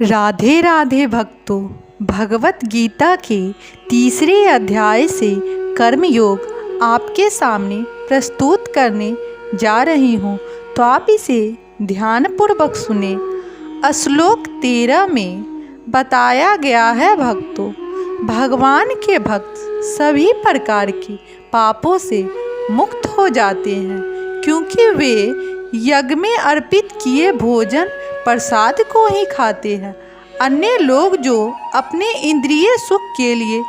राधे राधे भक्तों, भगवत गीता के तीसरे अध्याय से कर्मयोग आपके सामने प्रस्तुत करने जा रही हूँ, तो आप इसे ध्यानपूर्वक सुने। श्लोक 13 में बताया गया है भक्तों, भगवान के भक्त सभी प्रकार के पापों से मुक्त हो जाते हैं, क्योंकि वे यज्ञ में अर्पित किए भोजन प्रसाद को ही खाते हैं। अन्य लोग जो अपने इंद्रिय सुख के लिए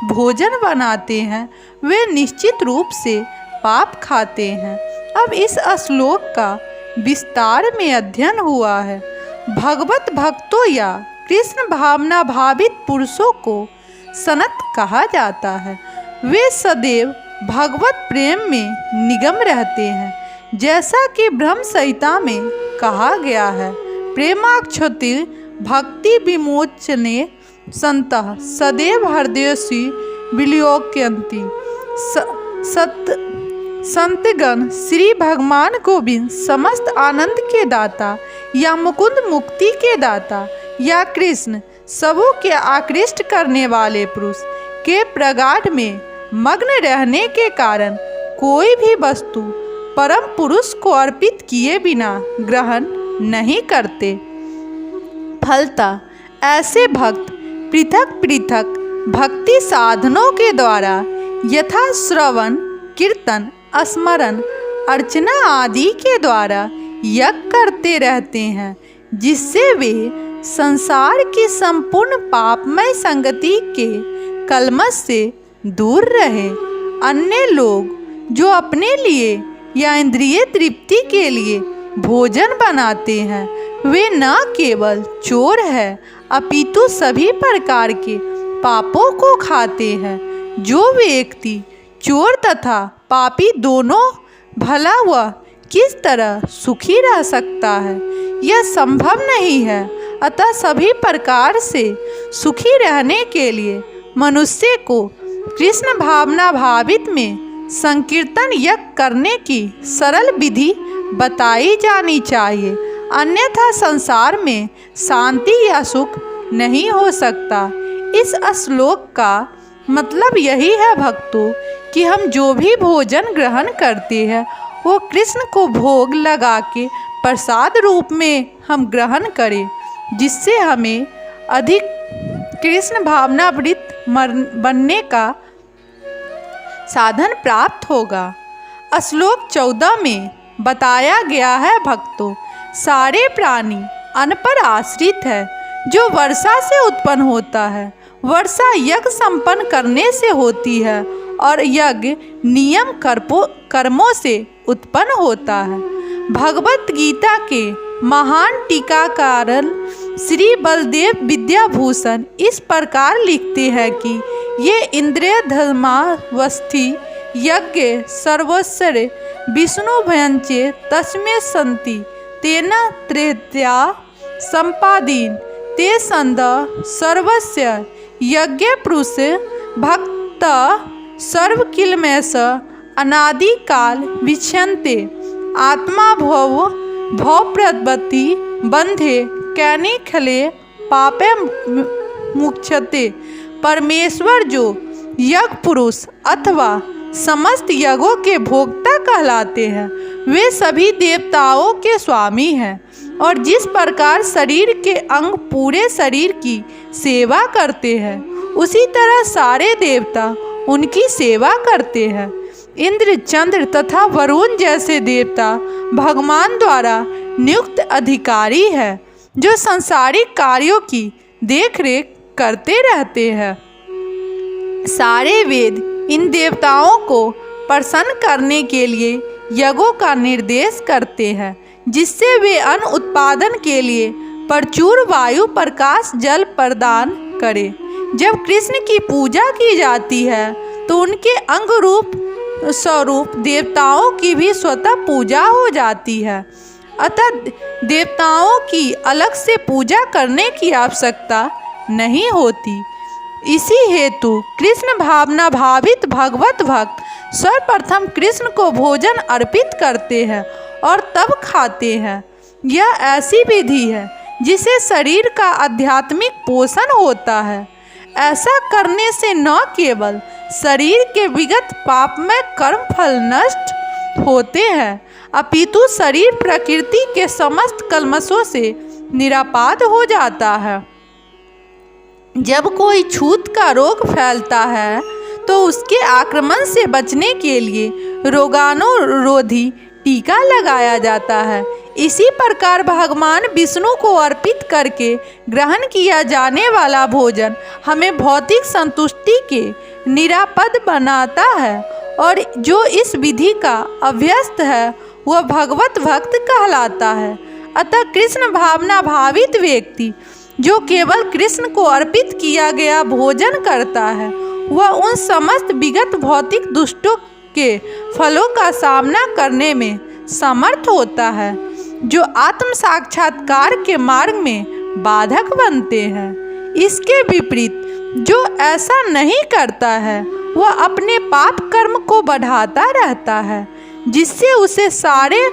भोजन बनाते हैं, वे निश्चित रूप से पाप खाते हैं। अब इस श्लोक का विस्तार में अध्ययन हुआ है। भगवत भक्तों या कृष्ण भावना भावित पुरुषों को सनत कहा जाता है। वे सदैव भगवत प्रेम में निगम रहते हैं, जैसा कि ब्रह्म संहिता में कहा गया है। प्रेमाक्षति भक्ति विमोचने संतः सदैव हृदयसी विलोक्यन्ति। संतगण श्री भगवान गोविंद समस्त आनंद के दाता या मुकुंद मुक्ति के दाता या कृष्ण सबों के आकृष्ट करने वाले पुरुष के प्रगाढ़ में मग्न रहने के कारण कोई भी वस्तु परम पुरुष को अर्पित किए बिना ग्रहण नहीं करते। फलतः ऐसे भक्त पृथक पृथक भक्ति साधनों के द्वारा यथा श्रवण कीर्तन स्मरण अर्चना आदि के द्वारा यज्ञ करते रहते हैं, जिससे वे संसार की संपूर्ण पापमय संगति के कलमश से दूर रहे। अन्य लोग जो अपने लिए या इंद्रिय तृप्ति के लिए भोजन बनाते हैं, वे न केवल चोर है, अपितु सभी प्रकार के पापों को खाते हैं। जो व्यक्ति चोर तथा पापी दोनों भला वह किस तरह सुखी रह सकता है? यह संभव नहीं है। अतः सभी प्रकार से सुखी रहने के लिए मनुष्य को कृष्ण भावना भावित में संकीर्तन यज्ञ करने की सरल विधि बताई जानी चाहिए, अन्यथा संसार में शांति या सुख नहीं हो सकता। इस श्लोक का मतलब यही है भक्तों कि हम जो भी भोजन ग्रहण करते हैं, वो कृष्ण को भोग लगा के प्रसाद रूप में हम ग्रहण करें, जिससे हमें अधिक कृष्ण भावनावृत बनने का साधन प्राप्त होगा। श्लोक 14 में बताया गया है भक्तों, सारे प्राणी अन्न पर आश्रित है, जो वर्षा से उत्पन्न होता है। वर्षा यज्ञ संपन्न करने से होती है और यज्ञ नियम कर्मों से उत्पन्न होता है। भगवत गीता के महान टीकाकार श्री बलदेव विद्याभूषण इस प्रकार लिखते हैं कि ये इंद्रिय धर्मावस्थी यज्ञ सर्वस्व विष्णु भयंचे तस्मे संति तेन त्रेत्या संपादीन ते संद सर्वस्य यज्ञ पुरुष भक्त सर्वकिलमेश अनादिकाल विच्छन्ते आत्मा भव प्रवृत्ति बंधे कैनिखले पापे मुक्षते। परमेश्वर जो यज्ञ पुरुष अथवा समस्त यज्ञों के भोक्ता कहलाते हैं, वे सभी देवताओं के स्वामी हैं और जिस प्रकार शरीर के अंग पूरे शरीर की सेवा करते हैं, उसी तरह सारे देवता उनकी सेवा करते हैं। इंद्र चंद्र तथा वरुण जैसे देवता भगवान द्वारा नियुक्त अधिकारी है, जो सांसारिक कार्यों की देखरेख करते रहते हैं। सारे वेद इन देवताओं को प्रसन्न करने के लिए यज्ञों का निर्देश करते हैं, जिससे वे अन्न उत्पादन के लिए प्रचुर वायु प्रकाश जल प्रदान करें। जब कृष्ण की पूजा की जाती है, तो उनके अंग रूप स्वरूप देवताओं की भी स्वतः पूजा हो जाती है। अतः देवताओं की अलग से पूजा करने की आवश्यकता नहीं होती। इसी हेतु कृष्ण भावना भावित भगवत भक्त सर्वप्रथम कृष्ण को भोजन अर्पित करते हैं और तब खाते हैं। यह ऐसी विधि है जिससे शरीर का आध्यात्मिक पोषण होता है। ऐसा करने से न केवल शरीर के विगत पापमय कर्म फल नष्ट होते हैं, अपितु शरीर प्रकृति के समस्त कल्मशों से निरापाद हो जाता है। जब कोई छूत का रोग फैलता है तो उसके आक्रमण से बचने के लिए रोगाणुरोधी टीका लगाया जाता है। इसी प्रकार भगवान विष्णु को अर्पित करके ग्रहण किया जाने वाला भोजन हमें भौतिक संतुष्टि के निरापद बनाता है, और जो इस विधि का अभ्यस्त है वह भगवत भक्त कहलाता है। अतः कृष्ण भावना भावित व्यक्ति जो केवल कृष्ण को अर्पित किया गया भोजन करता है, वह उन समस्त विगत भौतिक दुष्टों के फलों का सामना करने में समर्थ होता है, जो आत्म साक्षात्कार के मार्ग में बाधक बनते हैं। इसके विपरीत जो ऐसा नहीं करता है वह अपने पाप कर्म को बढ़ाता रहता है, जिससे उसे सारे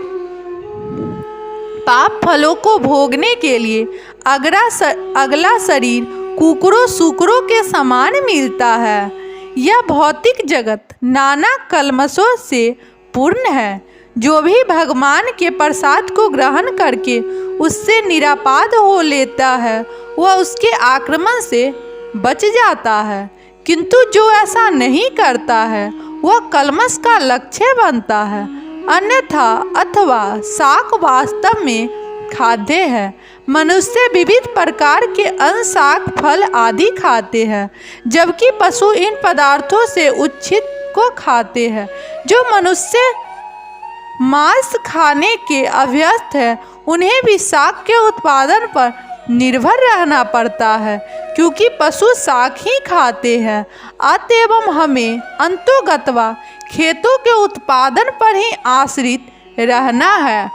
पाप फलों को भोगने के लिए अगला शरीर कुकरों सूकरों के समान मिलता है। यह भौतिक जगत नाना कल्मशों से पूर्ण है। जो भी भगवान के प्रसाद को ग्रहण करके उससे निरापाद हो लेता है वह उसके आक्रमण से बच जाता है, किंतु जो ऐसा नहीं करता है वह कल्मश का लक्ष्य बनता है। अन्यथा अथवा शाक वास्तव में खाद्य है। मनुष्य विविध प्रकार के अन्न शाक फल आदि खाते हैं, जबकि पशु इन पदार्थों से उच्छित को खाते हैं। जो मनुष्य मांस खाने के अभ्यस्त है उन्हें भी शाक के उत्पादन पर निर्भर रहना पड़ता है, क्योंकि पशु शाक ही खाते हैं। अतएव हमें अंतोगत्वा खेतों के उत्पादन पर ही आश्रित रहना है,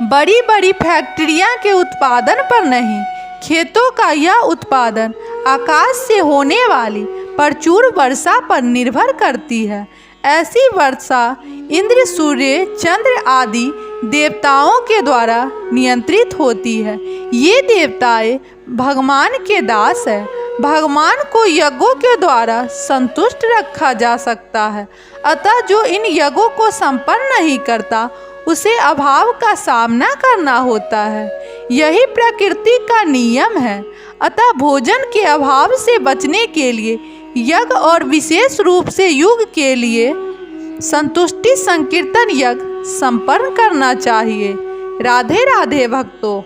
बड़ी बड़ी फैक्ट्रियां के उत्पादन पर नहीं। खेतों का यह उत्पादन आकाश से होने वाली प्रचुर वर्षा पर निर्भर करती है। ऐसी वर्षा इंद्र सूर्य चंद्र आदि देवताओं के द्वारा नियंत्रित होती है। ये देवताएं भगवान के दास है। भगवान को यज्ञों के द्वारा संतुष्ट रखा जा सकता है। अतः जो इन यज्ञों को संपन्न नहीं करता उसे अभाव का सामना करना होता है। यही प्रकृति का नियम है। अतः भोजन के अभाव से बचने के लिए यज्ञ और विशेष रूप से युग के लिए संतुष्टि संकीर्तन यज्ञ संपन्न करना चाहिए। राधे राधे भक्तों।